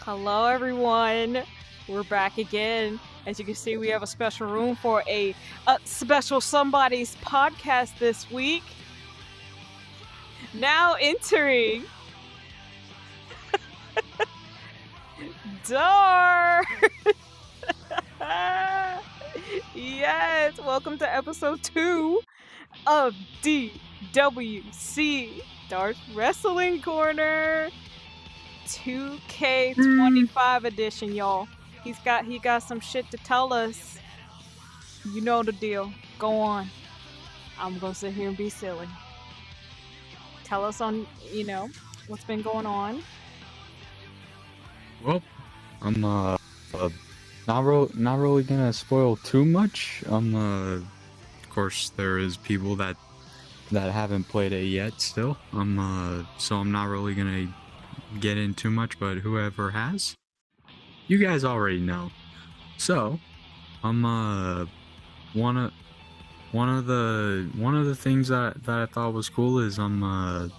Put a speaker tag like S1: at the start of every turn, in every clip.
S1: Hello, everyone. We're back again. As you can see, we have a special room for a special somebody's podcast this week. Now entering Darth. Yes, welcome to episode 2 of DWC Darth Wrestling Corner 2K25 edition, y'all. He got some shit to tell us. You know the deal. Go on. I'm gonna sit here and be silly. Tell us on, what's been going on.
S2: Well, I'm not really gonna spoil too much. Of course, there is people that haven't played it yet still. So I'm not really gonna get in too much, but whoever has, you guys already know. So, one of the things that I thought was cool is the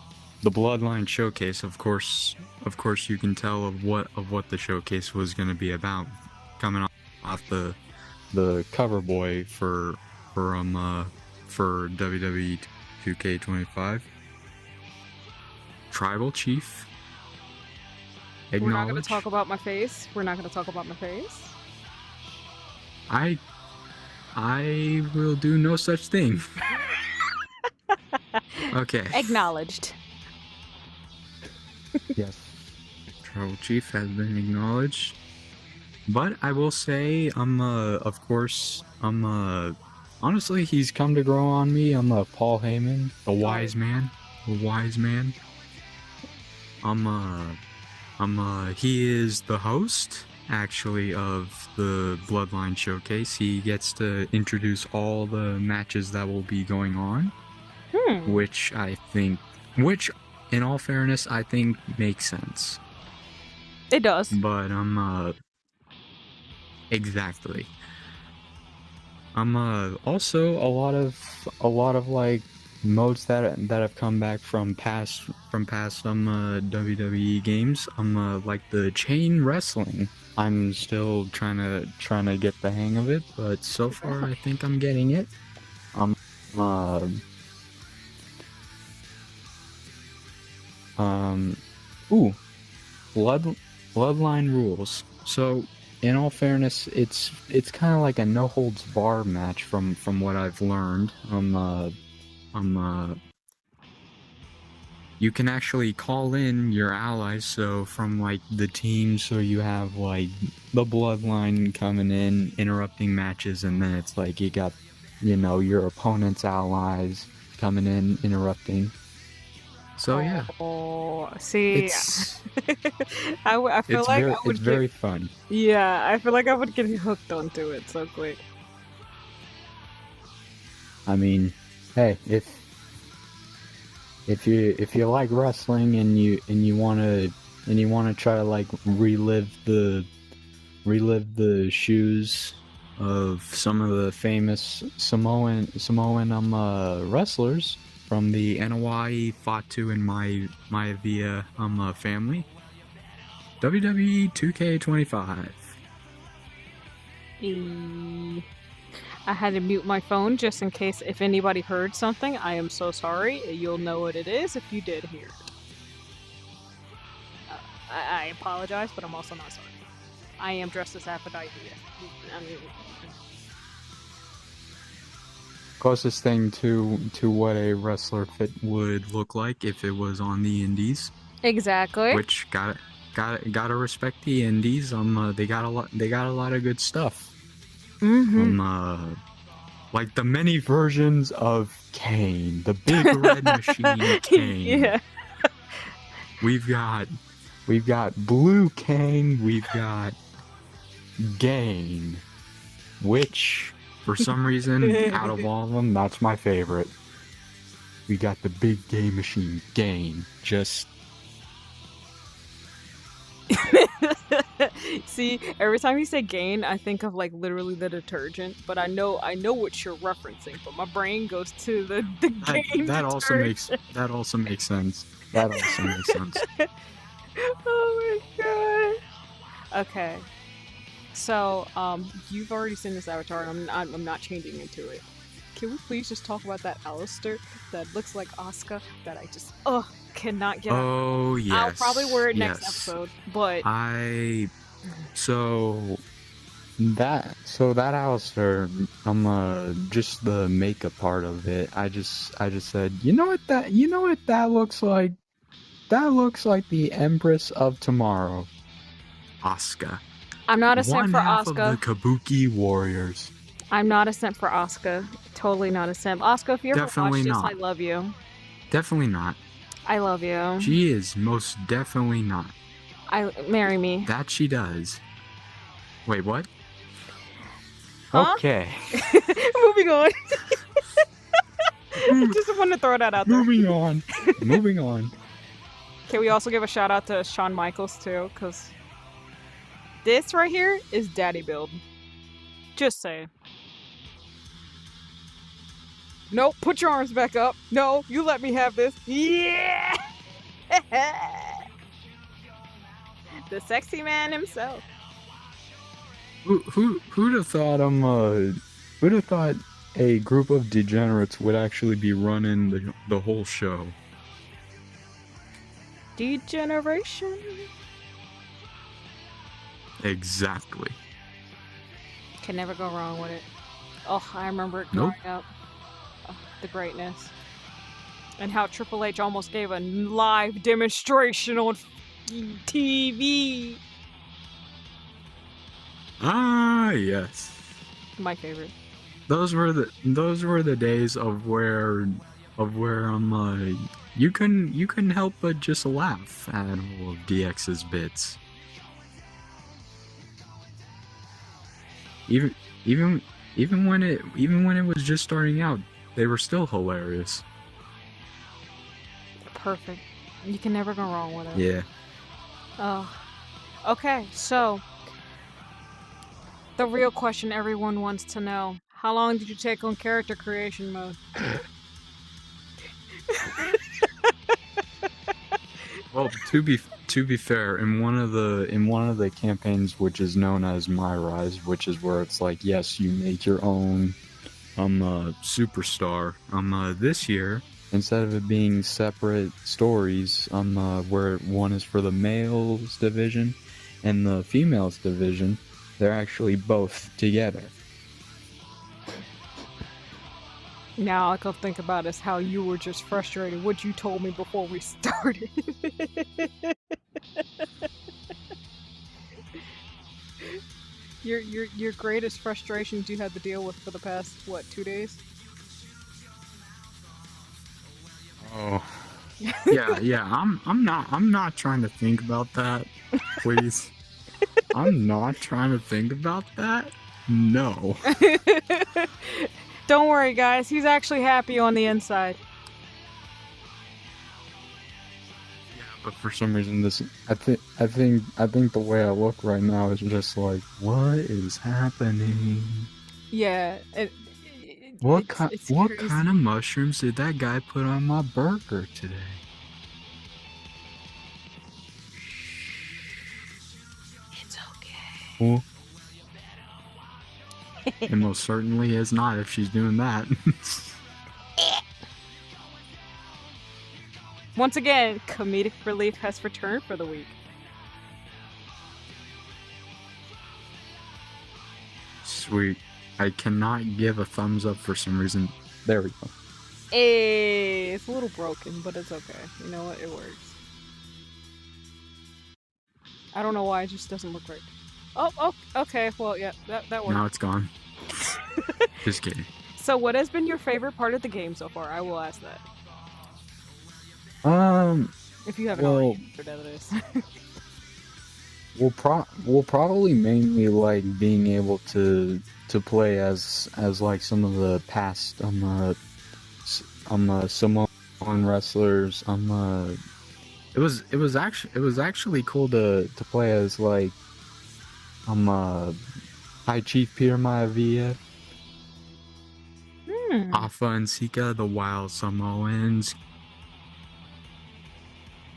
S2: Bloodline showcase. Of course, you can tell of what the showcase was going to be about, coming off the cover boy for WWE 2K25. Tribal Chief.
S1: We're not going to talk about my face.
S2: I will do no such thing. Okay.
S1: Acknowledged.
S2: Yes. Tribal Chief has been acknowledged. But I will say, honestly, he's come to grow on me. I'm Paul Heyman, the wise man. He is the host, actually, of the Bloodline Showcase. He gets to introduce all the matches that will be going on, which in all fairness, I think makes sense.
S1: It does.
S2: But exactly. Also a lot of like modes that have come back from past WWE games. Like the chain wrestling. I'm still trying to get the hang of it, but so far I think I'm getting it. Bloodline rules. So, in all fairness, it's kind of like a no holds bar match from what I've learned. You can actually call in your allies, so from like the team, so you have like the Bloodline coming in, interrupting matches, and then it's like you got, your opponent's allies coming in, interrupting. So yeah.
S1: Oh, see, I feel
S2: it's very fun.
S1: Yeah, I feel like I would get hooked onto it so quick.
S2: I mean, hey, if you like wrestling and you wanna try to like relive the shoes of some of the famous Samoan wrestlers from the Anoa'i, Fatu, and Maivia family, WWE 2K25.
S1: I had to mute my phone just in case if anybody heard something. I am so sorry. You'll know what it is if you did hear it. I apologize, but I'm also not sorry. I am dressed as Aphrodite. I mean,
S2: closest thing to what a wrestler fit would look like if it was on the indies.
S1: Exactly.
S2: Which gotta respect the indies. They got a lot of good stuff. Like the many versions of Kane, the big red machine Kane.
S1: Yeah.
S2: We've got Blue Kane. We've got Gain, which for some reason, out of all of them, that's my favorite. We got the big game machine Gain. Just
S1: see, every time you say Gain, I think of like literally the detergent, but I know what you're referencing, but my brain goes to the Gain
S2: that also makes sense. That also makes sense.
S1: Oh my god. Okay. So, you've already seen this avatar, and I'm not changing into it. Can we please just talk about that Alistair that looks like Asuka that I just cannot get out?
S2: Oh
S1: I'll probably
S2: yes,
S1: wear it next
S2: yes.
S1: episode, but
S2: So that Alistair, just the makeup part of it. I just said, you know what that looks like? That looks like the Empress of Tomorrow, Asuka.
S1: I'm not a simp
S2: One
S1: for
S2: half of the
S1: Asuka.
S2: Kabuki warriors.
S1: I'm not a simp for Asuka. Totally not a simp. Asuka, if you ever
S2: Definitely
S1: watch this,
S2: not.
S1: I love you.
S2: Definitely not.
S1: I love you.
S2: She is most definitely not.
S1: Marry me.
S2: That she does. Wait, what?
S1: Huh?
S2: Okay.
S1: Moving on. Just want to throw that out there.
S2: Moving on. Moving on.
S1: Can we also give a shout out to Shawn Michaels too? Because this right here is daddy build. Just saying. Nope, put your arms back up. No, you let me have this. Yeah! The sexy man himself.
S2: Who'd have thought who'd have thought a group of degenerates would actually be running the whole show?
S1: Degeneration.
S2: Exactly.
S1: Can never go wrong with it. Oh, I remember it growing up. Oh, the greatness. And how Triple H almost gave a live demonstration on TV.
S2: Ah, yes.
S1: My favorite.
S2: Those were the days of where you couldn't help but just laugh at all of DX's bits. Even when it was just starting out, they were still hilarious.
S1: Perfect. You can never go wrong with it.
S2: Yeah.
S1: Oh. Okay, so the real question everyone wants to know: how long did you take on character creation mode?
S2: Well, to be fair, in one of the campaigns, which is known as My Rise, which is where it's like, yes, you make your own superstar. This year, instead of it being separate stories, where one is for the males division and the females division, they're actually both together.
S1: Now all I can think about is how you were just frustrated. What you told me before we started. Your greatest frustrations you had to deal with for the past 2 days?
S2: Oh. Yeah. I'm not trying to think about that. Please. I'm not trying to think about that. No.
S1: Don't worry, guys. He's actually happy on the inside.
S2: Yeah, but for some reason, I think the way I look right now is just like, what is happening?
S1: Yeah.
S2: What kind of mushrooms did that guy put on my burger today?
S1: It's okay.
S2: Well, it most certainly is not if she's doing that.
S1: Once again, comedic relief has returned for the week.
S2: Sweet. I cannot give a thumbs up for some reason. There we go.
S1: Hey, it's a little broken, but it's okay. You know what? It works. I don't know why, it just doesn't look right. Oh, okay. Well, yeah, that works.
S2: Now it's gone. Just kidding.
S1: So, what has been your favorite part of the game so far? I will ask that. If you haven't already answered that, it is.
S2: We'll probably mainly like being able to play as like some of the past Samoan wrestlers. It was actually cool to play as like High Chief Peter Maivia, Afa and Sika, the Wild Samoans.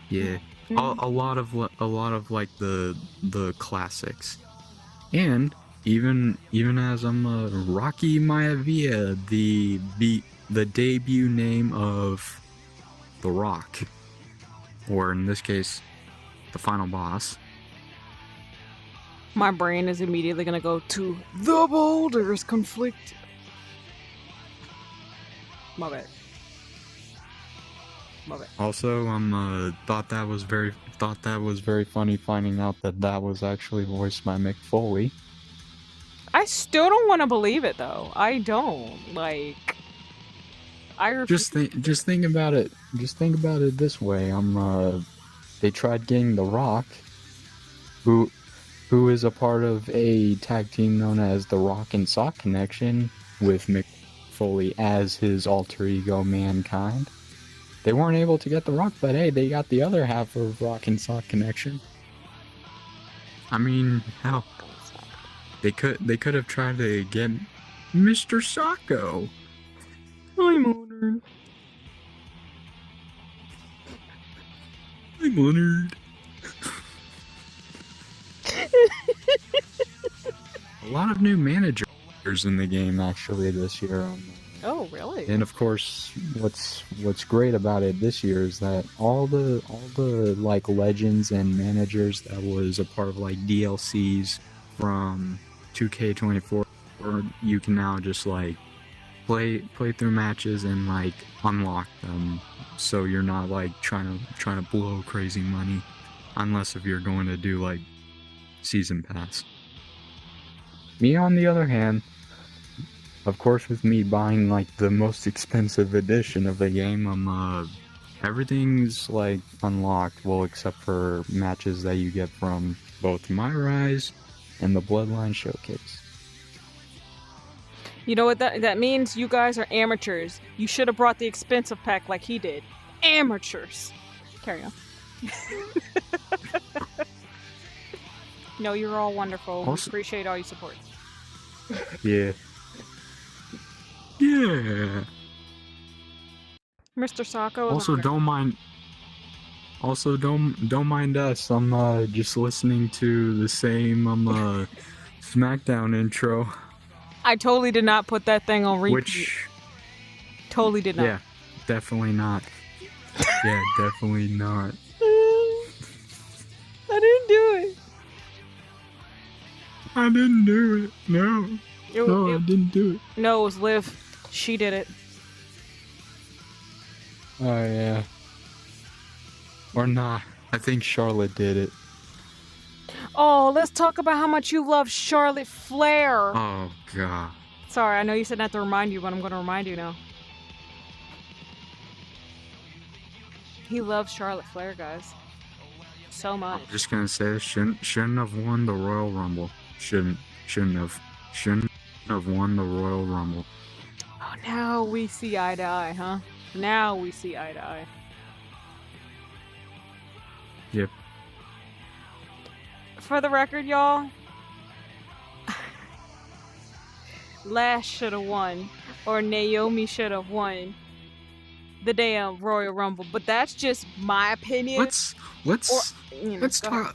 S2: Yeah. a lot of like the classics, and even as I'm Rocky Maivia, the debut name of the Rock, or in this case, the final boss.
S1: My brain is immediately gonna go to the Boulders conflict. My bad.
S2: Also, thought that was very funny finding out that was actually voiced by Mick Foley.
S1: I still don't want to believe it though. I don't like.
S2: Just think about it. Just think about it this way. They tried getting The Rock, who is a part of a tag team known as the Rock and Sock Connection, with Mick Foley as his alter ego Mankind. They weren't able to get The Rock, but hey, they got the other half of Rock and Sock Connection. I mean, hell, they could have tried to get Mr. Socko. I'm honored. I'm honored. A lot of new managers in the game actually this year.
S1: Oh, really?
S2: And of course, what's great about it this year is that all the like legends and managers that was a part of like DLCs from 2K24, or you can now just like play through matches and like unlock them, so you're not like trying to blow crazy money, unless if you're going to do like season pass. Me on the other hand, of course, with me buying like the most expensive edition of the game, everything's like unlocked, well, except for matches that you get from both My Rise and the Bloodline Showcase.
S1: You know what that means? You guys are amateurs. You should have brought the expensive pack like he did. Amateurs. Carry on. No, you're all wonderful.
S2: Also,
S1: we appreciate all your support.
S2: Yeah. Yeah.
S1: Mr. Socko.
S2: Also, don't mind us. I'm just listening to the same SmackDown intro.
S1: I totally did not put that thing on repeat.
S2: Which
S1: totally did not.
S2: Yeah, definitely not. Yeah, definitely not.
S1: I didn't do it.
S2: I didn't do it. No. I didn't do it.
S1: No, it was Liv. She did it.
S2: Oh, yeah. Or not. I think Charlotte did it.
S1: Oh, let's talk about how much you love Charlotte Flair.
S2: Oh, God.
S1: Sorry, I know you said not to remind you, but I'm going to remind you now. He loves Charlotte Flair, guys. So much.
S2: I'm just gonna say, shouldn't have won the Royal Rumble. Shouldn't have won the Royal Rumble.
S1: Oh, now we see eye to eye, huh? Now we see eye to eye.
S2: Yep.
S1: For the record, y'all, Lash should have won, or Naomi should have won the damn Royal Rumble. But that's just my opinion.
S2: Let's talk.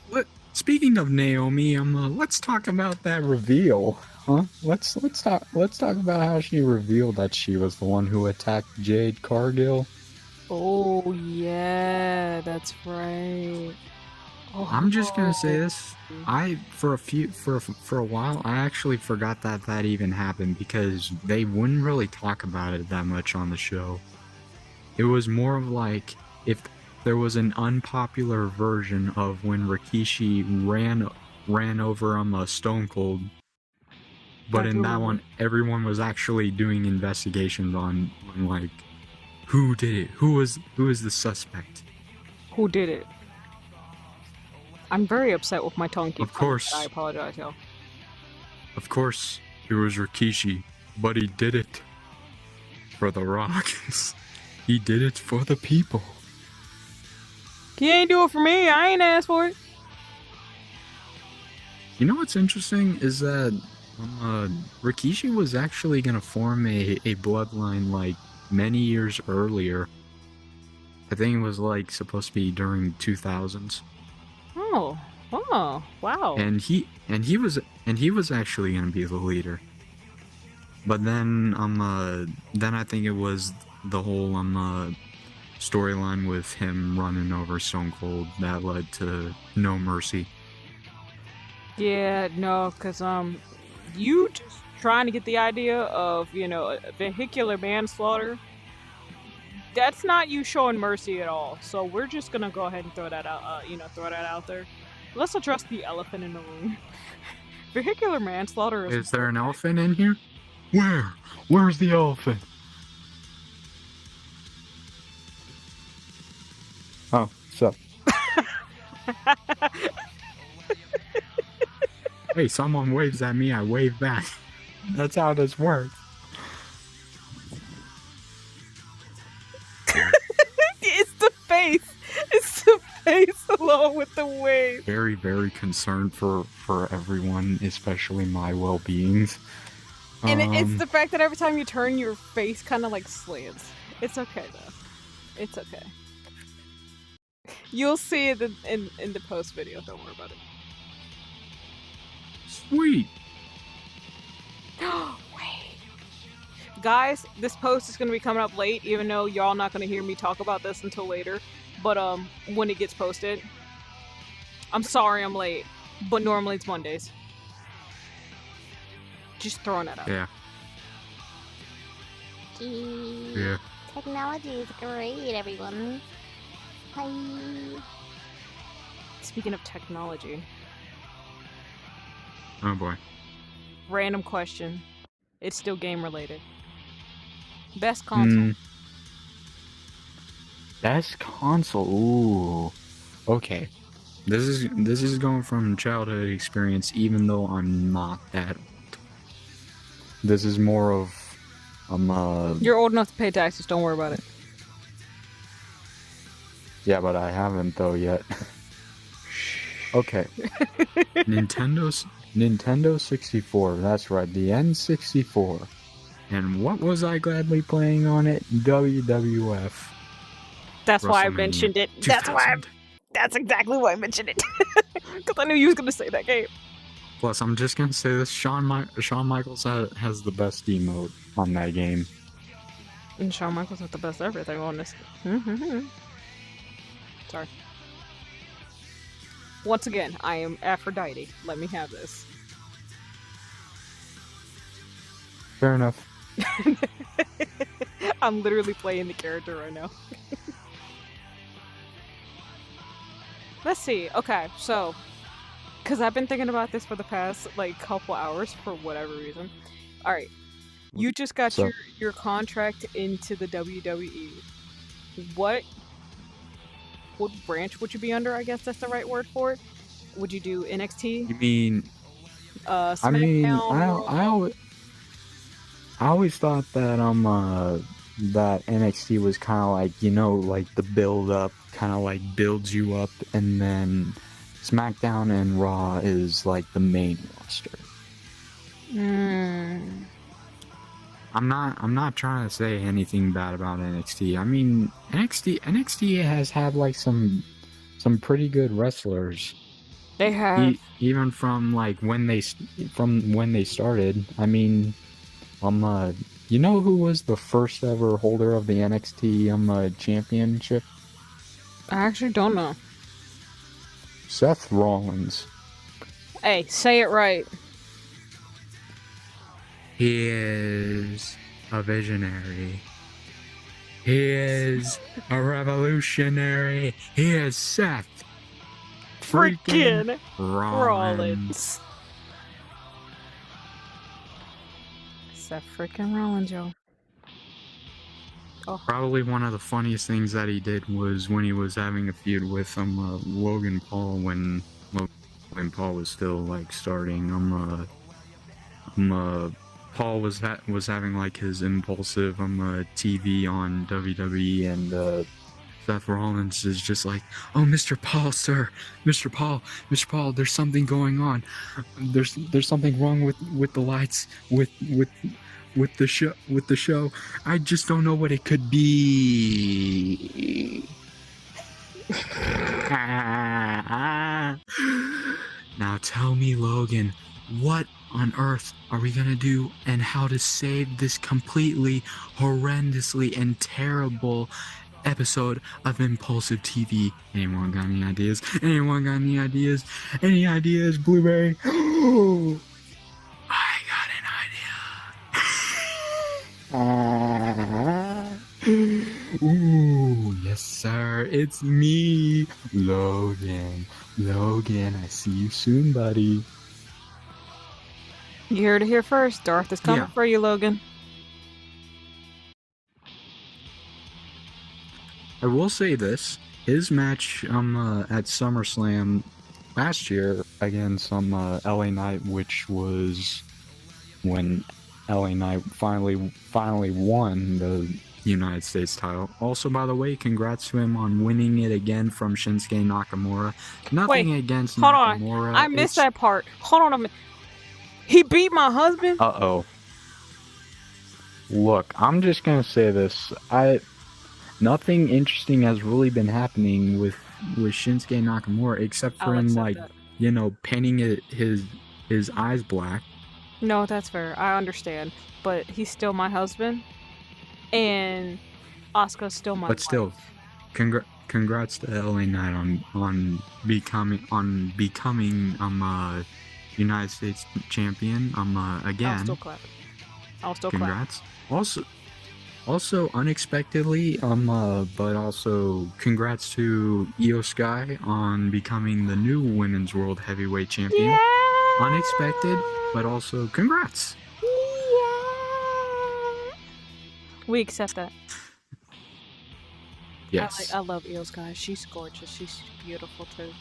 S2: Speaking of Naomi, let's talk about that reveal, huh? Let's talk about how she revealed that she was the one who attacked Jade Cargill.
S1: Oh yeah, that's right. Oh.
S2: I'm just gonna say this. For a while, I actually forgot that even happened, because they wouldn't really talk about it that much on the show. It was more of like if there was an unpopular version of when Rikishi ran over Stone Cold, but in that one, everyone was actually doing investigations on like who did it, who is the suspect,
S1: who did it. I'm very upset with my tongue.
S2: Of course,
S1: I apologize, y'all.
S2: Of course, it was Rikishi, but he did it for The Rock. He did it for the people.
S1: He ain't do it for me. I ain't asked for it.
S2: You know what's interesting is that Rikishi was actually gonna form a bloodline like many years earlier. I think it was like supposed to be during 2000s.
S1: Oh, wow.
S2: And he was actually gonna be the leader. But then I think it was the whole storyline with him running over Stone Cold that led to No Mercy.
S1: Yeah, no, cause you just trying to get the idea of vehicular manslaughter. That's not you showing mercy at all. So we're just gonna go ahead and throw that out. Throw that out there. Let's address the elephant in the room. Vehicular manslaughter
S2: Is there an elephant in here? Where? Where's the elephant? Oh, so. Hey, someone waves at me, I wave back. That's how this works.
S1: It's the face. It's the face along with the wave.
S2: Very, very concerned for everyone, especially my well-beings.
S1: And it's the fact that every time you turn, your face kind of like slants. It's okay though. It's okay. You'll see it in the post video. Don't worry about it.
S2: Sweet.
S1: Wait. Guys, this post is going to be coming up late, even though y'all not going to hear me talk about this until later. But when it gets posted, I'm sorry I'm late, but normally it's Mondays. Just throwing that out.
S2: Yeah.
S3: Gee,
S2: Yeah.
S3: technology is great, everyone. Hi.
S1: Speaking of technology,
S2: Oh boy.
S1: random question. It's still game related. Best console.
S2: Best console. Ooh. Okay. This is going from childhood experience, even though I'm not that old. This is more of
S1: You're old enough to pay taxes. Don't worry about it.
S2: Yeah, but I haven't though yet. Okay. Nintendo 64. That's right, the N64. And what was I gladly playing on it? WWF.
S1: That's why I
S2: WrestleMania
S1: mentioned it.
S2: 2000.
S1: That's exactly why I mentioned it. Because I knew you was gonna say that game.
S2: Plus, I'm just gonna say this: Shawn Michaels has the best emote on that game.
S1: And Shawn Michaels has the best everything on this. Sorry. Once again, I am Aphrodite. Let me have this.
S2: Fair enough.
S1: I'm literally playing the character right now. Let's see. Okay, so because I've been thinking about this for the past like couple hours for whatever reason. All right, you just got
S2: So-
S1: your contract into the WWE. What branch would you be under? I guess that's the right word for it. Would you do NXT?
S2: You mean?
S1: SmackDown?
S2: I mean,
S1: Raw?
S2: I always thought that that NXT was kind of like, like the build up, kind of like builds you up, and then SmackDown and Raw is like the main roster. I'm not trying to say anything bad about NXT. I mean, NXT has had like some pretty good wrestlers.
S1: They have.
S2: Even from like when they started. I mean, you know who was the first ever holder of the NXT championship?
S1: I actually don't know.
S2: Seth Rollins.
S1: Hey, say it right.
S2: He is a visionary. He is a revolutionary. He is Seth
S1: Freaking
S2: Rollins.
S1: Seth freaking Rollins, yo. Oh,
S2: Probably one of the funniest things that he did was when he was having a feud with Logan Paul when Logan Paul was still like starting. Paul was having like his impulsive TV on WWE, and Seth Rollins is just like, "Oh, Mr. Paul, sir, Mr. Paul, there's something going on. There's something wrong with the lights, with with the show. I just don't know what it could be. Now tell me, Logan, what on earth are we gonna do and how to save this completely horrendously and terrible episode of Impulsive TV? Anyone got any ideas? Anyone got any ideas? Any ideas, Blueberry? I got an idea. Ooh, yes sir, it's me, Logan. Logan, I see you soon, buddy.
S1: You heard it here first. Darth is coming for you, Logan.
S2: I will say this: his match at SummerSlam last year against LA Knight, which was when LA Knight finally won the United States title. Also, by the way, congrats to him on winning it again from Shinsuke Nakamura. Nothing against Nakamura.
S1: On. I missed that part. Hold on a minute. He beat my husband?
S2: Uh-oh. Look, I'm just gonna say this. Nothing interesting has really been happening with Shinsuke Nakamura except for him, like, you know, painting his eyes black.
S1: No, that's fair. I understand. But he's still my husband. And Asuka's still my wife.
S2: Still, congrats to LA Knight on becoming United States champion again.
S1: I'll still clap.
S2: Congrats. Also unexpectedly, but also congrats to Io Sky on becoming the new women's world heavyweight champion.
S1: Yeah!
S2: Unexpected, but also congrats.
S1: We accept that.
S2: Yes.
S1: I love Io Sky. She's gorgeous. She's beautiful too.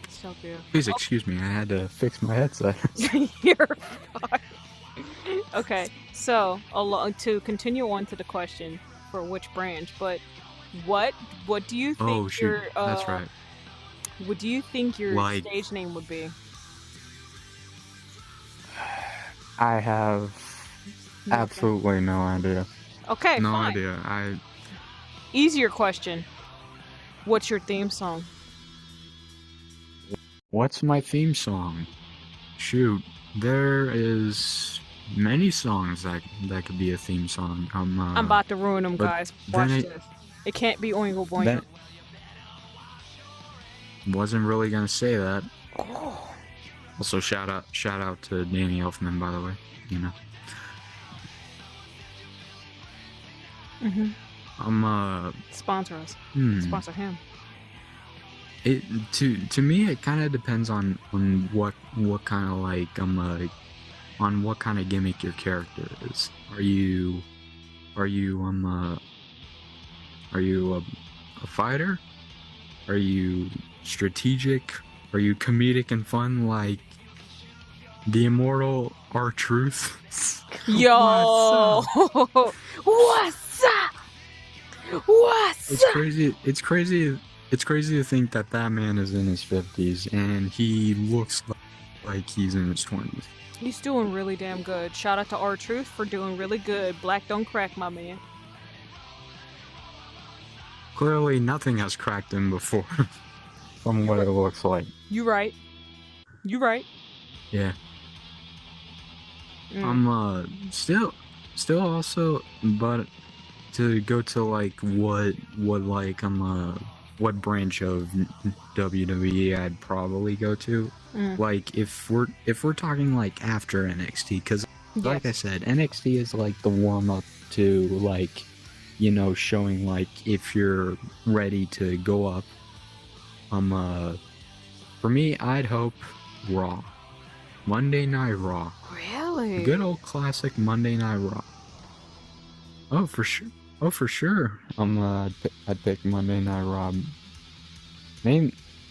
S1: So beautiful.
S2: Please excuse me. I had to fix my headset.
S1: You're fine. Okay, so to continue on to the question for which branch, but what do you think?
S2: Oh shoot, that's right.
S1: What do you think your stage name would be?
S2: I have absolutely no idea.
S1: Okay,
S2: no
S1: fine.
S2: idea.
S1: Easier question. What's your theme song?
S2: What's my theme song? Shoot, there is many songs that could be a theme song. I'm
S1: about to ruin them, guys. Watch this. It can't be Oingo Boingo.
S2: Wasn't really gonna say that. Also, shout out to Danny Elfman, by the way. You know.
S1: Sponsor us. Sponsor him.
S2: To me, it kind of depends on what kind of on what kind of gimmick your character is. Are you a fighter? Are you strategic? Are you comedic and fun like the immortal R-Truth?
S1: Yo, what's up?
S2: It's crazy. It's crazy to think that man is in his 50s and he looks like he's in his 20s.
S1: He's doing really damn good. Shout out to R-Truth for doing really good. Black don't crack, my man.
S2: Clearly, nothing has cracked him before, from what it looks like.
S1: You right.
S2: Yeah. I'm still also, but to go to what branch of WWE I'd probably go to. Like if we're talking like after NXT, because like I said, NXT is like the warm up to like, you know, showing like if you're ready to go up. For me, I'd hope Raw, Monday Night Raw.
S1: Really?
S2: Good old classic Monday Night Raw. Oh, for sure. I'd pick Monday Night Raw.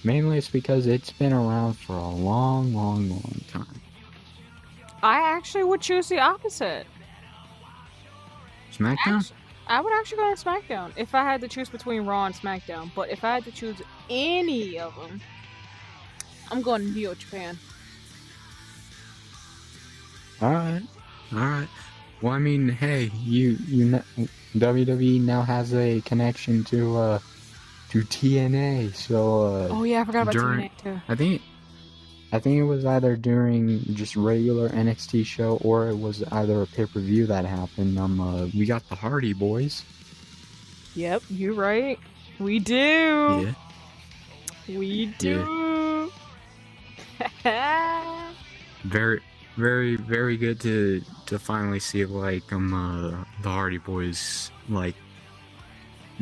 S2: Mainly it's because it's been around for a long time.
S1: I actually would choose the opposite.
S2: SmackDown?
S1: I would actually go on SmackDown if I had to choose between Raw and SmackDown. But if I had to choose any of them, I'm going to New Japan.
S2: All right. All right. Well, I mean, hey, WWE now has a connection to TNA, so
S1: Oh yeah, I forgot about
S2: during
S1: TNA too.
S2: I think it was either during just regular NXT show or it was either a pay-per-view that happened. We got the Hardy Boys.
S1: Yep, you're right. We do.
S2: Yeah.
S1: We do.
S2: Very, very, very good to finally see like the Hardy Boys like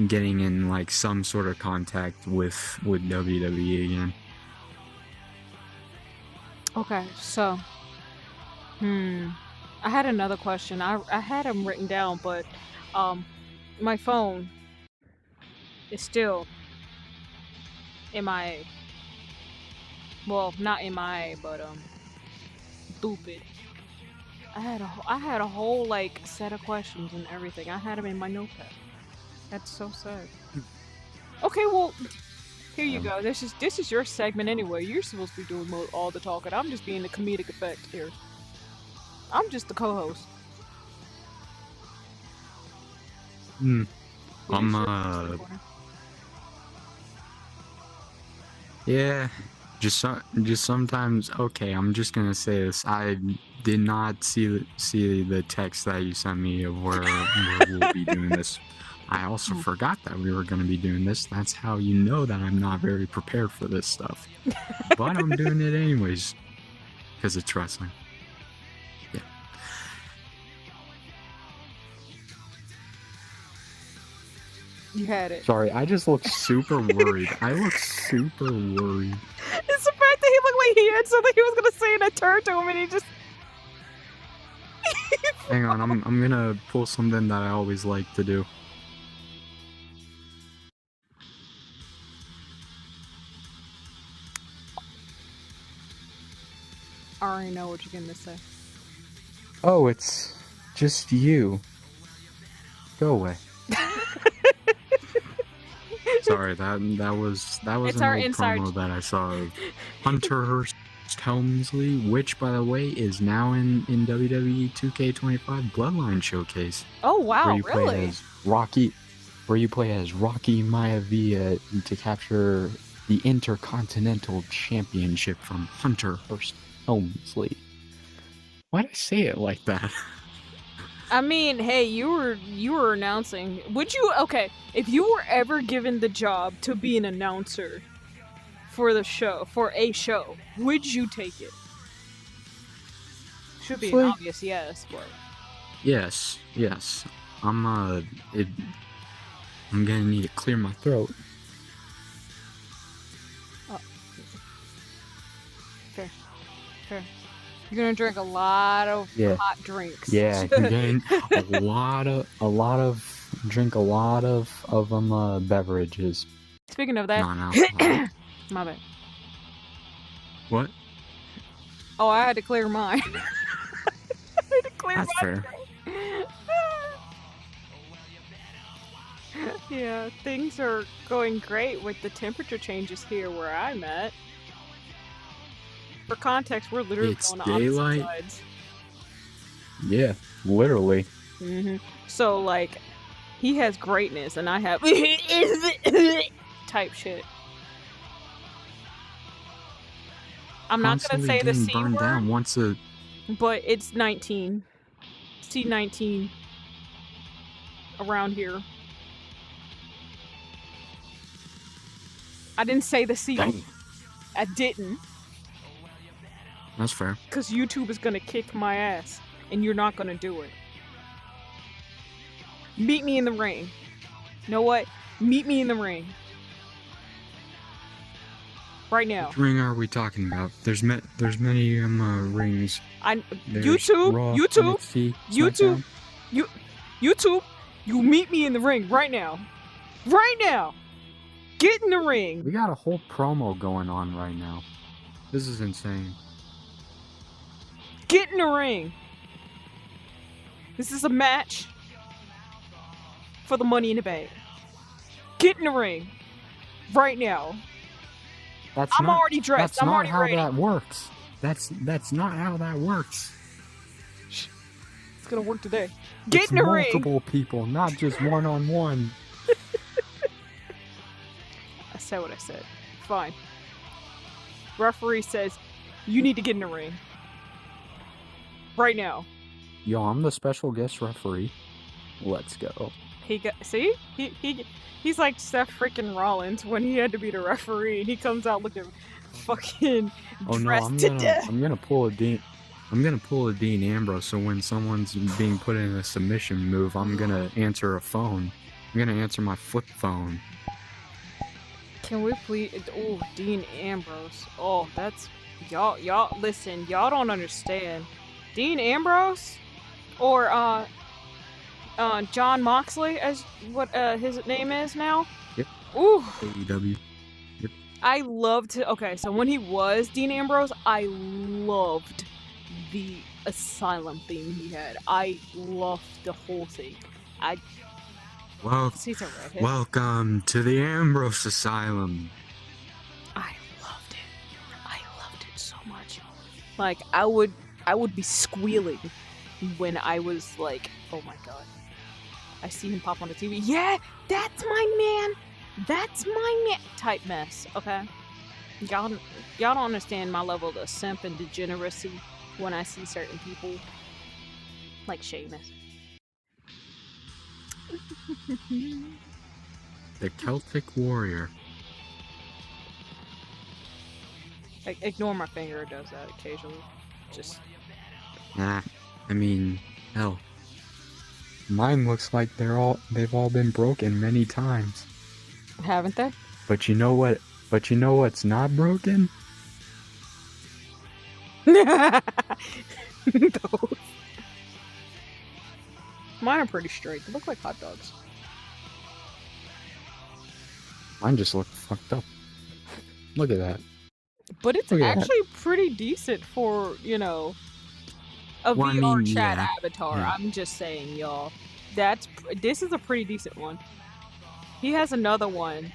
S2: getting in like some sort of contact with WWE again.
S1: Okay, so, I had another question. I had them written down, but my phone is still MIA. Well, not MIA, but stupid. I had a whole like set of questions and everything. I had them in my notepad. That's so sad. Okay, well, here you go. This is your segment anyway. You're supposed to be doing all the talking. I'm just being the comedic effect here. I'm just the co-host.
S2: Yeah, just sometimes. Okay, I'm just gonna say this. I did not see the text that you sent me of where we'll be doing this. I also forgot that we were going to be doing this. That's how you know that I'm not very prepared for this stuff. But I'm doing it anyways. Because it's wrestling. Yeah.
S1: You had it.
S2: Sorry, I just look super worried. I look super worried.
S1: It's the fact that he looked like he had something he was going to say and I turned to him and he just...
S2: Hang on, I'm going to pull something that I always like to do.
S1: I already know what you're going to say.
S2: Oh, it's just you. Go away. Sorry, that was
S1: It's
S2: an
S1: our
S2: old
S1: inside
S2: promo that I saw of Hunter Hearst Helmsley, which by the way is now in WWE 2K25 Bloodline Showcase.
S1: Oh wow,
S2: where you
S1: really?
S2: Play as Rocky Maivia to capture the Intercontinental Championship from Hunter Hearst Helmsley. Why'd I say it like that?
S1: I mean, hey, you were announcing. Would you if you were ever given the job to be an announcer for a show, would you take it? Should be an obvious yes, but
S2: yes. I'm gonna need to clear my throat.
S1: Oh. Fair. You're gonna drink a lot of hot drinks.
S2: Yeah, you're getting a lot of beverages.
S1: Speaking of that,
S2: Non-alcoholic.
S1: my bad.
S2: What?
S1: Oh, I had to clear mine.
S2: That's fair.
S1: Yeah, things are going great with the temperature changes here where I'm at. For context, we're literally
S2: It's
S1: on the
S2: daylight.
S1: opposite sides.
S2: Yeah, literally.
S1: So, like, he has greatness and I have type shit. I'm not gonna say the C word,
S2: down once a...
S1: but it's 19. C19 around here. I didn't say the C.
S2: Dang.
S1: I didn't.
S2: That's fair.
S1: Because YouTube is gonna kick my ass, and you're not gonna do it. Meet me in the ring. You know what? Meet me in the ring. Right now.
S2: Which ring are we talking about? There's many rings.
S1: YouTube. You meet me in the ring right now. Right now. Get in the ring.
S2: We got a whole promo going on right now. This is insane.
S1: Get in the ring. This is a match for the Money in the Bank. Get in the ring right now. I'm already dressed. I'm already ready.
S2: That's not how that works. That's not how that works.
S1: gonna work today. Get
S2: It's
S1: in the ring.
S2: multiple people, not just one-on-one.
S1: I said what I said. Fine. Referee says, you need to get in the ring. Right now.
S2: Yo, I'm the special guest referee. Let's go.
S1: See? He's like Seth freaking Rollins when he had to be the referee and he comes out looking fucking
S2: Oh no,
S1: dressed to death.
S2: I'm gonna pull a Dean Ambrose. So when someone's being put in a submission move, I'm gonna answer a phone. I'm gonna answer my flip phone.
S1: Can we please? Oh, Dean Ambrose. Oh, that's y'all. Listen, y'all don't understand. Dean Ambrose, or John Moxley, as what his name is now.
S2: Yep.
S1: Ooh.
S2: AEW. Yep.
S1: I loved. Okay, so when he was Dean Ambrose, I loved the Asylum theme he had. I loved the whole thing.
S2: Well,
S1: He's a redhead.
S2: welcome to the Ambrose Asylum.
S1: I loved it. I loved it so much. Like I would be squealing when I was like, oh my god. I see him pop on the TV. Yeah, that's my man. That's my man. Type mess. Okay. Y'all don't understand my level of simp and degeneracy when I see certain people like Sheamus.
S2: The Celtic Warrior.
S1: Ignore my finger. It does that occasionally. Just.
S2: Nah, I mean, hell. Mine looks like they've all been broken many times.
S1: Haven't they?
S2: But you know what? But you know what's not broken?
S1: Those. Mine are pretty straight. They look like hot dogs.
S2: Mine just look fucked up. Look at that.
S1: But it's
S2: Look at
S1: actually pretty decent for, a
S2: Well, I
S1: VR
S2: mean,
S1: chat
S2: yeah.
S1: avatar.
S2: Yeah.
S1: I'm just saying, y'all. This is a pretty decent one. He has another one,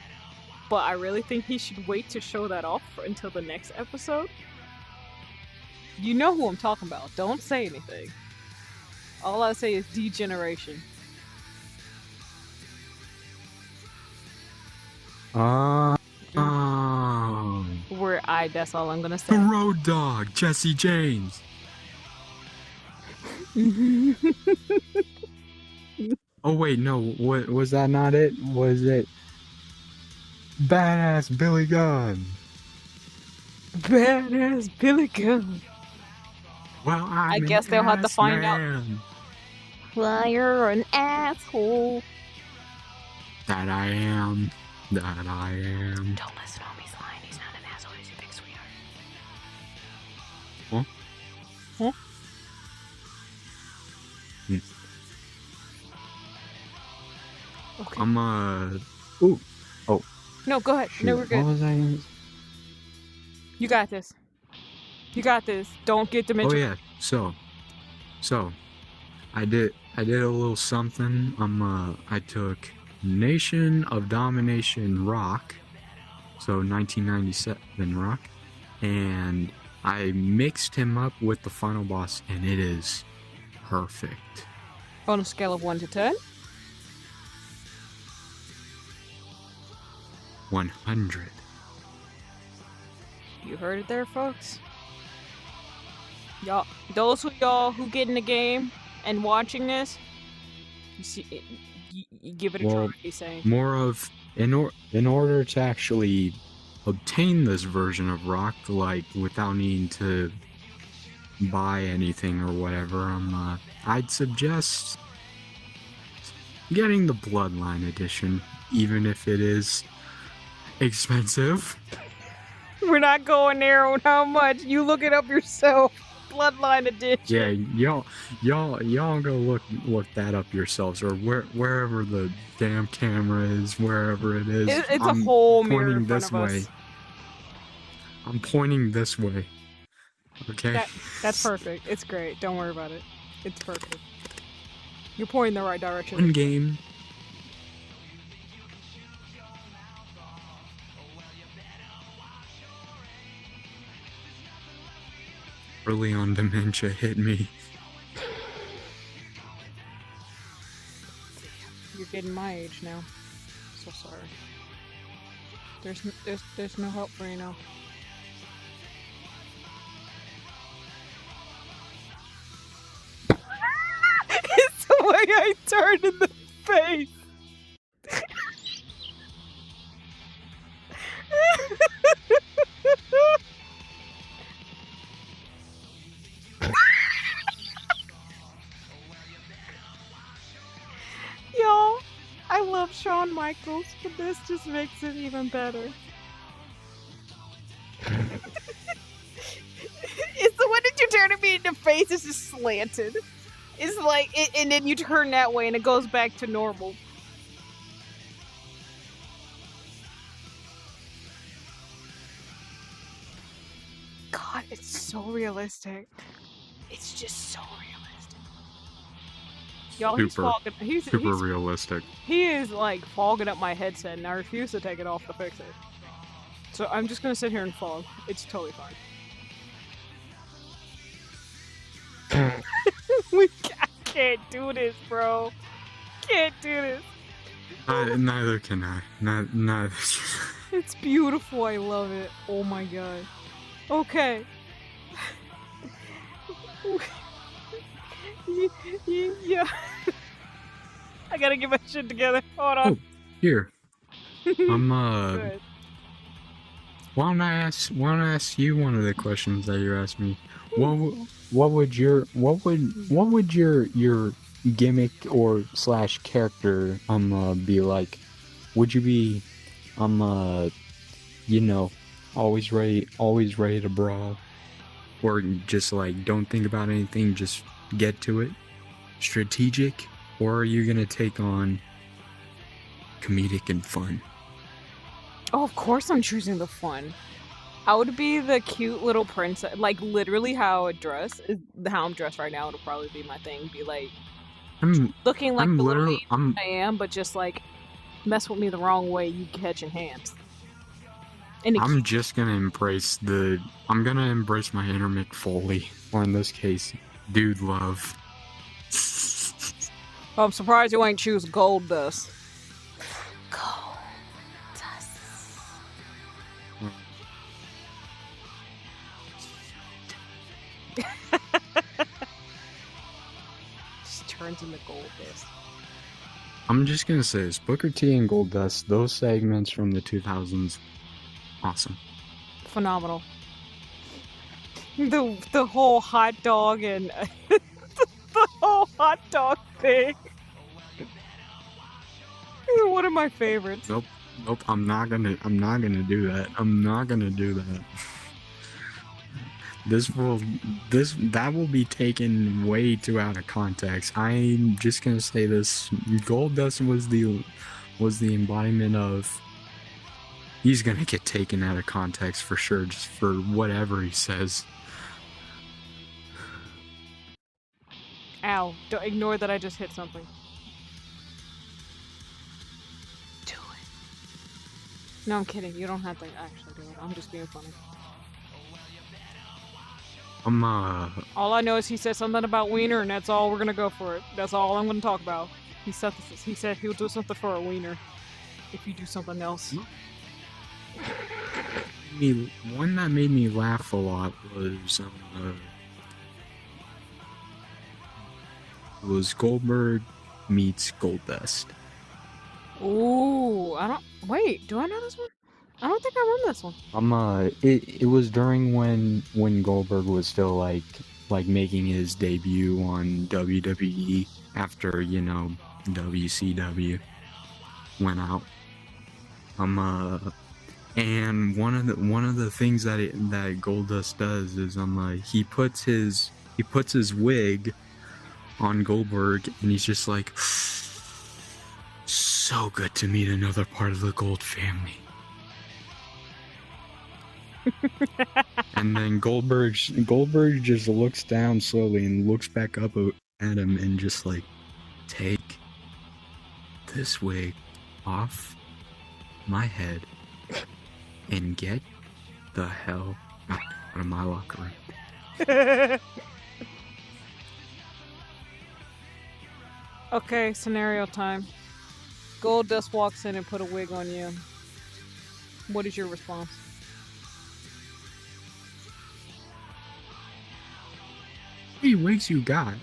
S1: but I really think he should wait to show that off until the next episode. You know who I'm talking about. Don't say anything. All I say is degeneration. That's all I'm gonna
S2: The
S1: say.
S2: Road Dogg, Jesse James. Oh wait, no. What was that? Not it? Was it Badass Billy Gunn?
S1: Badass Billy Gunn.
S2: Well,
S1: I guess they'll have to find out. Well, you're an asshole.
S2: That I am. That I am.
S1: Don't listen to him, he's lying. He's not an asshole, he's a big sweetheart.
S2: Huh?
S1: Huh? Okay.
S2: Ooh. Oh.
S1: No, go ahead.
S2: Shoot.
S1: No, we're good.
S2: What was I gonna...
S1: You got this. You got this. Don't get dementia.
S2: Oh yeah. So, I did a little something. I took Nation of Domination Rock, so 1997 Rock, and I mixed him up with the final boss, and it is perfect.
S1: On a scale of 1 to 10?
S2: 100.
S1: You heard it there, folks. Y'all, those of y'all who get in the game and watching this, you see, you give it a try. He's saying
S2: More of in order to actually obtain this version of Rock, like without needing to buy anything or whatever, I'd suggest getting the Bloodline edition, even if it is expensive.
S1: we're not going there on how much. You look it up yourself. Bloodline edition.
S2: Yeah, y'all go look that up yourselves, or wherever the damn camera is, wherever it is.
S1: It's a whole mirror
S2: pointing
S1: in front
S2: this
S1: of us.
S2: way. I'm pointing this way. Okay.
S1: That's perfect. It's great. Don't worry about it. It's perfect. You're pointing the right direction.
S2: One game. Early on dementia hit me.
S1: getting my age now. So sorry. There's no help for you now. It's the way I turned in the face. Y'all, I love Shawn Michaels, but this just makes it even better. It's the way that you turn me in the face is just slanted. It's like, and then you turn that way and it goes back to normal. God, it's so realistic. It's just so realistic. Y'all, he's
S2: super realistic.
S1: He is like fogging up my headset, and I refuse to take it off to fix it. So I'm just gonna sit here and fog. It's totally fine. I can't do this, bro. Can't do this.
S2: Neither can I. Neither.
S1: It's beautiful. I love it. Oh my god. Okay. Yeah. I gotta get my shit together. Hold on.
S2: Oh, here. I'm
S1: Good.
S2: Why don't I ask you one of the questions that you asked me? What would your gimmick or / character be like? Would you be you know, always ready to brawl, or just like don't think about anything, just get to it? Strategic, or are you gonna take on comedic and fun?
S1: Oh, of course I'm choosing the fun. I would be the cute little princess, like literally how I'm dressed right now. It'll probably be my thing. Be like looking like the little lady I am, but just like mess with me the wrong way, you catching hands.
S2: I'm just gonna embrace my inner Mick Foley, or in this case, Dude Love.
S1: I'm surprised you ain't choose Gold Dust. Gold Dust. Just turns into Gold Dust.
S2: I'm just gonna say this: Booker T and Gold Dust, those segments from the 2000s, awesome,
S1: phenomenal. The whole hot dog and the whole hot dog thing. One of my favorites.
S2: Nope. I'm not gonna do that. I'm not gonna do that. That will be taken way too out of context. I'm just gonna say this: Gold Dust was the embodiment of. He's gonna get taken out of context for sure, just for whatever he says.
S1: Ow! Don't ignore that I just hit something. Do it. No, I'm kidding. You don't have to actually do it. I'm just being funny.
S2: All
S1: I know is he said something about wiener, and that's all we're gonna go for it. That's all I'm gonna talk about. He said he'll do something for a wiener if you do something else.
S2: One that made me laugh a lot was Goldberg meets Goldust.
S1: Ooh, do I know this one? I don't think I remember this one.
S2: It was during when Goldberg was still like making his debut on WWE after, WCW went out. And one of the things that Goldust does is he puts his wig on Goldberg, and he's just like, so good to meet another part of the Gold family. And then Goldberg just looks down slowly and looks back up at him and just like, take this wig off my head and get the hell out of my locker room.
S1: Okay, scenario time. Goldust walks in and put a wig on you, what is your response?
S2: How many wigs you got?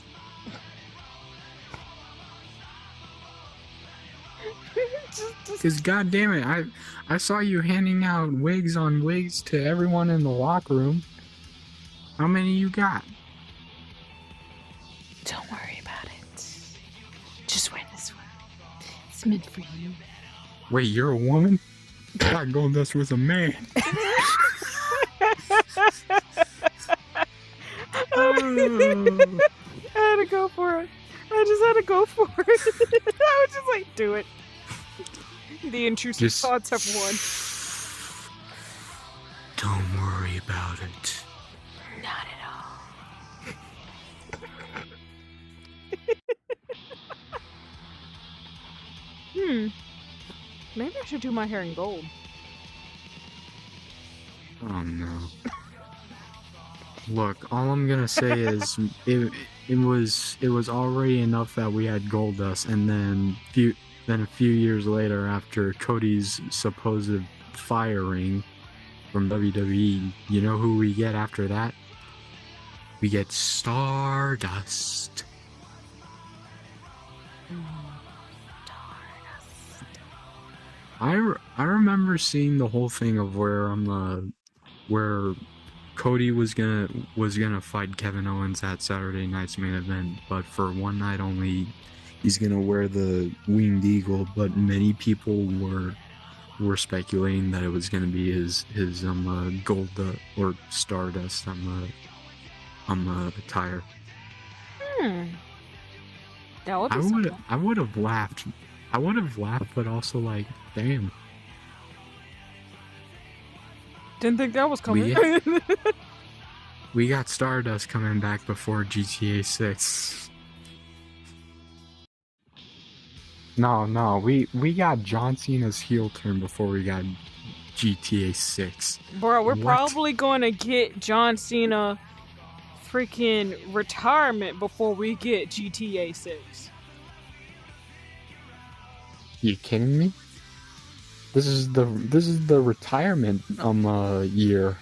S2: Because goddamn it, I saw you handing out wigs on wigs to everyone in the locker room. How many you got?
S1: Don't worry about it. Just wear this one. It's meant for you.
S2: Wait, you're a woman? I thought Goldust was a man. Oh.
S1: I had to go for it. I just had to go for it. I was just like, do it. The intrusive thoughts have won.
S2: Don't worry about it.
S1: Not at all. Maybe I should do my hair in gold.
S2: Oh no. Look, all I'm gonna say is it was already enough that we had Goldust, and then a few years later, after Cody's supposed firing from WWE, you know who we get after that? We get Stardust. I remember seeing the whole thing of where Cody was gonna fight Kevin Owens at Saturday night's main event, but for one night only, he's gonna wear the winged eagle. But many people were speculating that it was gonna be his gold or Stardust attire.
S1: That would be something.
S2: I would have laughed. I would have laughed, but also like, damn.
S1: Didn't think that was coming.
S2: We got Stardust coming back before GTA 6. No, we got John Cena's heel turn before we got GTA 6.
S1: Bro, we're probably going to get John Cena freaking retirement before we get GTA 6.
S2: You kidding me? This is the retirement year.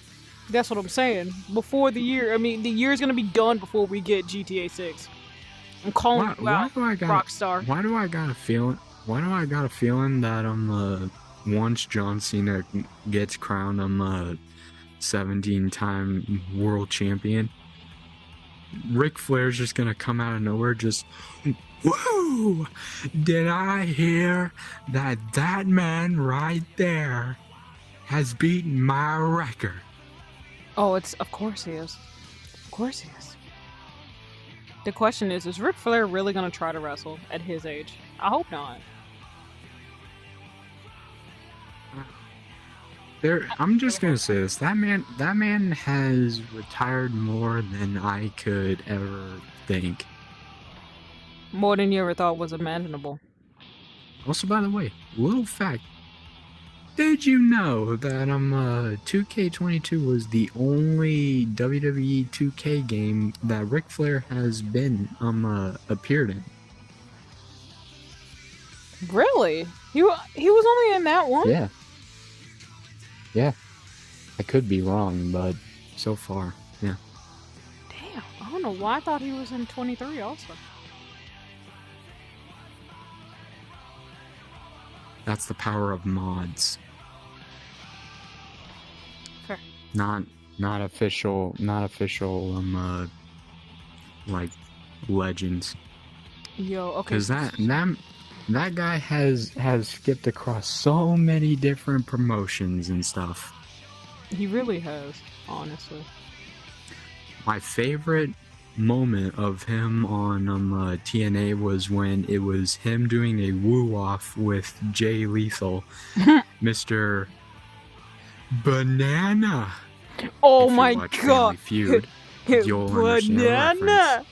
S1: That's what I'm saying. Before the year, the year's gonna be done before we get GTA 6. I'm calling you out, Rockstar.
S2: Why do I got a feeling? Why do I got a feeling that once John Cena gets crowned 17-time world champion, Ric Flair's just gonna come out of nowhere, just, whoa! Did I hear that man right there has beaten my record?
S1: Oh, of course he is. Of course he is. The question is Ric Flair really gonna try to wrestle at his age? I hope not.
S2: I'm just gonna say this. That man has retired more than I could ever think.
S1: More than you ever thought was imaginable.
S2: Also, by the way, little fact. Did you know that 2K22 was the only WWE 2K game that Ric Flair has been appeared in?
S1: Really? He was only in that one?
S2: Yeah. Yeah. I could be wrong, but so far, yeah.
S1: Damn, I don't know why I thought he was in 23 also.
S2: That's the power of mods.
S1: Fair.
S2: Not official like legends.
S1: Yo, okay.
S2: Because that guy has skipped across so many different promotions and stuff.
S1: He really has, honestly.
S2: My favorite moment of him on TNA was when it was him doing a woo-off with Jay Lethal, Mr. Banana.
S1: Oh
S2: if
S1: my
S2: you watch
S1: god.
S2: Family Feud, you'll understand the reference.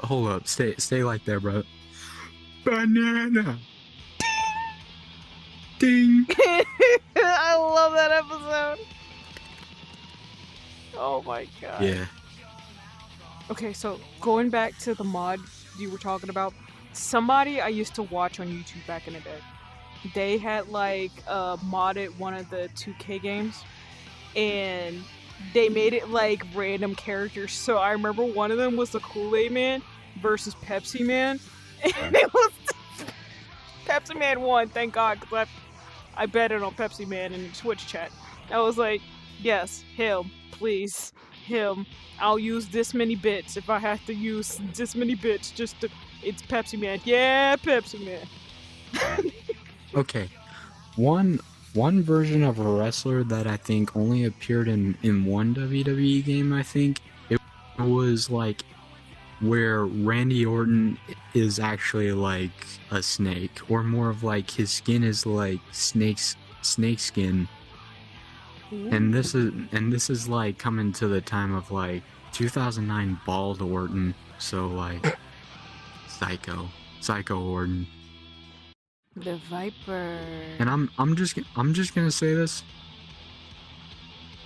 S2: Hold up, stay like that, bro. Banana. Ding.
S1: I love that episode. Oh my god.
S2: Yeah.
S1: Okay, so going back to the mod you were talking about, somebody I used to watch on YouTube back in the day. They had like modded one of the 2K games, and they made it like random characters. So I remember one of them was the Kool-Aid Man versus Pepsi Man, and it was Pepsi Man won. Thank God, because I betted on Pepsi Man in Twitch chat. I was like, yes, him, please, him. I'll use this many bits if I have to use this many bits just to. It's Pepsi Man. Yeah, Pepsi Man.
S2: Okay, one version of a wrestler that I think only appeared in one WWE game. I think it was like where Randy Orton is actually like a snake, or more of like his skin is like snake skin. And this is like coming to the time of like 2009 bald Orton, so like psycho Orton.
S1: The Viper.
S2: And I'm just gonna say this.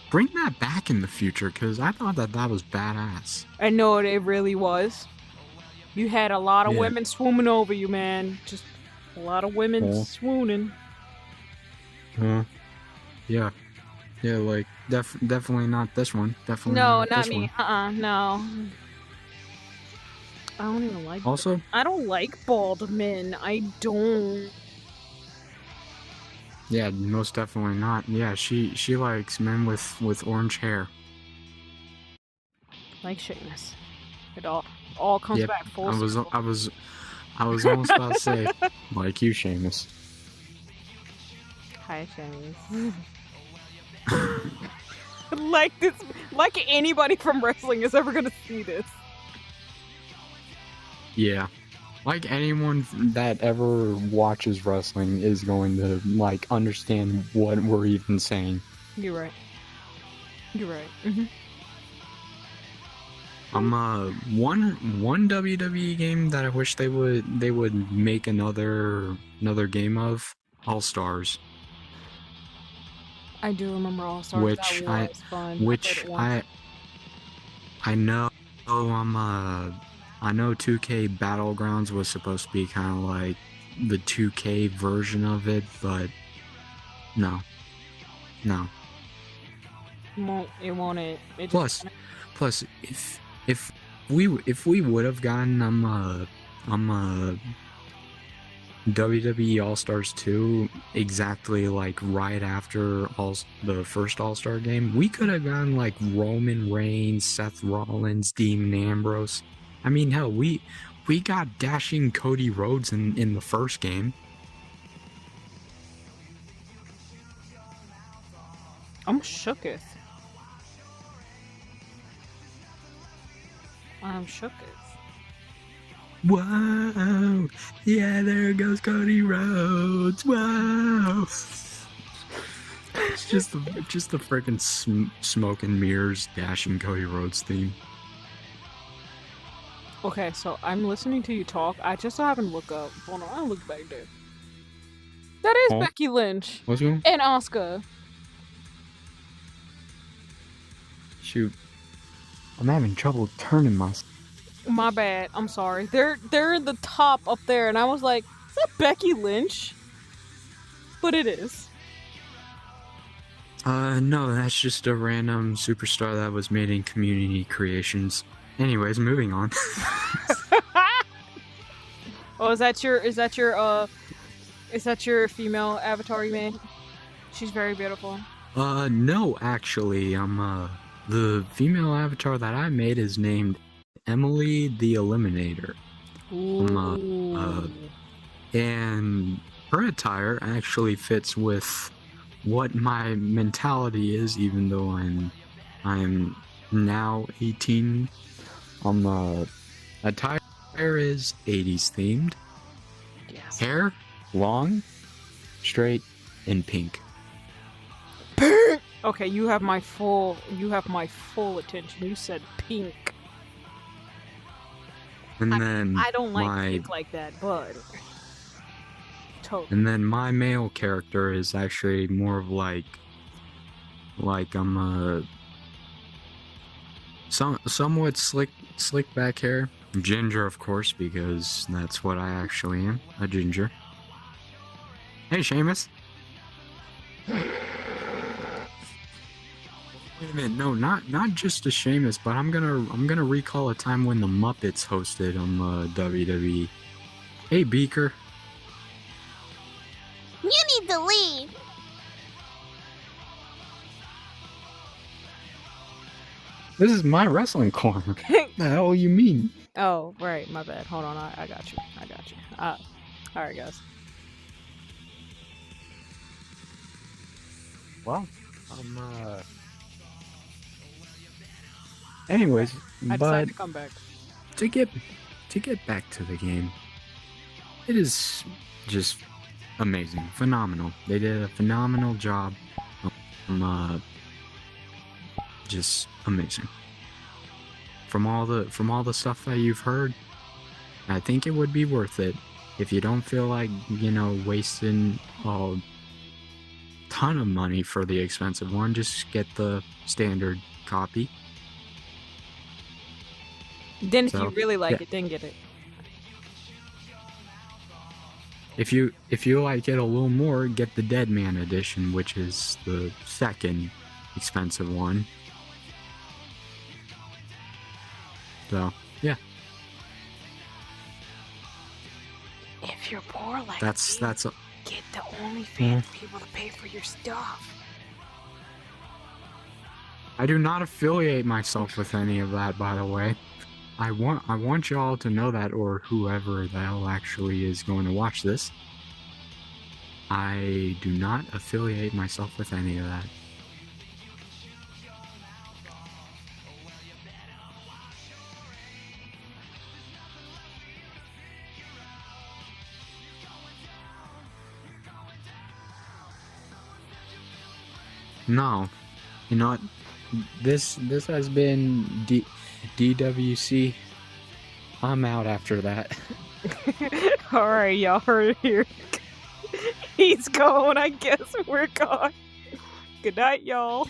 S2: Bring that back in the future, because I thought that was badass.
S1: I know it really was. You had a lot of women swooming over you, man. Just a lot of women swooning.
S2: Yeah, like definitely not this one. Definitely
S1: no,
S2: not this
S1: me.
S2: one.
S1: No. I don't even like.
S2: Also,
S1: I don't like bald men. I don't.
S2: Yeah, most definitely not. Yeah, she likes men with orange hair.
S1: Like Sheamus. It all comes back full circle.
S2: I was almost about to say, like you, Sheamus.
S1: Hi, Sheamus. like anybody from wrestling is ever gonna see this.
S2: Yeah. Like anyone that ever watches wrestling is going to like understand what we're even saying.
S1: You're right. Mm-hmm.
S2: One WWE game that I wish they would make another game of, All Stars.
S1: I do remember All Stars.
S2: Which
S1: that was fun.
S2: I know I know 2K Battlegrounds was supposed to be kind of like the 2K version of it, but no.
S1: It won't.
S2: Plus, if we would have gotten WWE All Stars 2 exactly like right after the first All Star game, we could have gotten like Roman Reigns, Seth Rollins, Dean Ambrose. I mean, hell, we got dashing Cody Rhodes in the first game.
S1: I'm shooketh. I'm shooketh.
S2: Whoa! Yeah, there goes Cody Rhodes. Whoa! It's just the freaking smoke and mirrors dashing Cody Rhodes theme.
S1: Okay, so I'm listening to you talk. I just so happened to look up. Hold on, I'll look back there. That is Becky Lynch.
S2: What's going on?
S1: And Asuka.
S2: Shoot. I'm having trouble turning my...
S1: My bad. I'm sorry. They're in the top up there, and I was like, is that Becky Lynch? But it is.
S2: No, that's just a random superstar that was made in Community Creations. Anyways, moving on.
S1: Oh, is that your female avatar you made? She's very beautiful.
S2: No, actually, the female avatar that I made is named Emily the Eliminator. And her attire actually fits with what my mentality is, even though I'm now 18. Attire is 80s themed.
S1: Yes.
S2: Hair, long, straight, and pink.
S1: Okay, you have my full attention. You said pink.
S2: And then
S1: I don't like pink like that, but totally.
S2: And then my male character is actually more of like I'm somewhat slick back hair, Ginger, of course, because that's what I actually am, a ginger. Hey, Seamus. Wait a minute, no, not just a Seamus, but I'm gonna recall a time when the Muppets hosted on the WWE. Hey, Beaker.
S3: You need to leave.
S2: This is my wrestling corner. The hell you mean?
S1: Oh, right, my bad. Hold on, I got you. I got you. Alright, guys.
S2: Well, anyways,
S1: I
S2: but
S1: decided to come back.
S2: to get back to the game, it is just amazing, phenomenal. They did a phenomenal job. Just amazing. From all the stuff that you've heard, I think it would be worth it if you don't feel like, wasting a ton of money for the expensive one. Just get the standard copy.
S1: Then if
S2: So,
S1: you really like
S2: yeah.
S1: it, then get it.
S2: If you like it a little more, get the Dead Man edition, which is the second expensive one. So, yeah.
S1: If you're poor like
S2: That's
S1: me,
S2: a,
S1: get the OnlyFans people to pay for your stuff.
S2: I do not affiliate myself with any of that, by the way. I want y'all to know that, or whoever the hell actually is going to watch this. I do not affiliate myself with any of that. No. You know what? This has been DWC. I'm out after that.
S1: Alright, y'all heard it here. He's gone, I guess we're gone. Good night, y'all.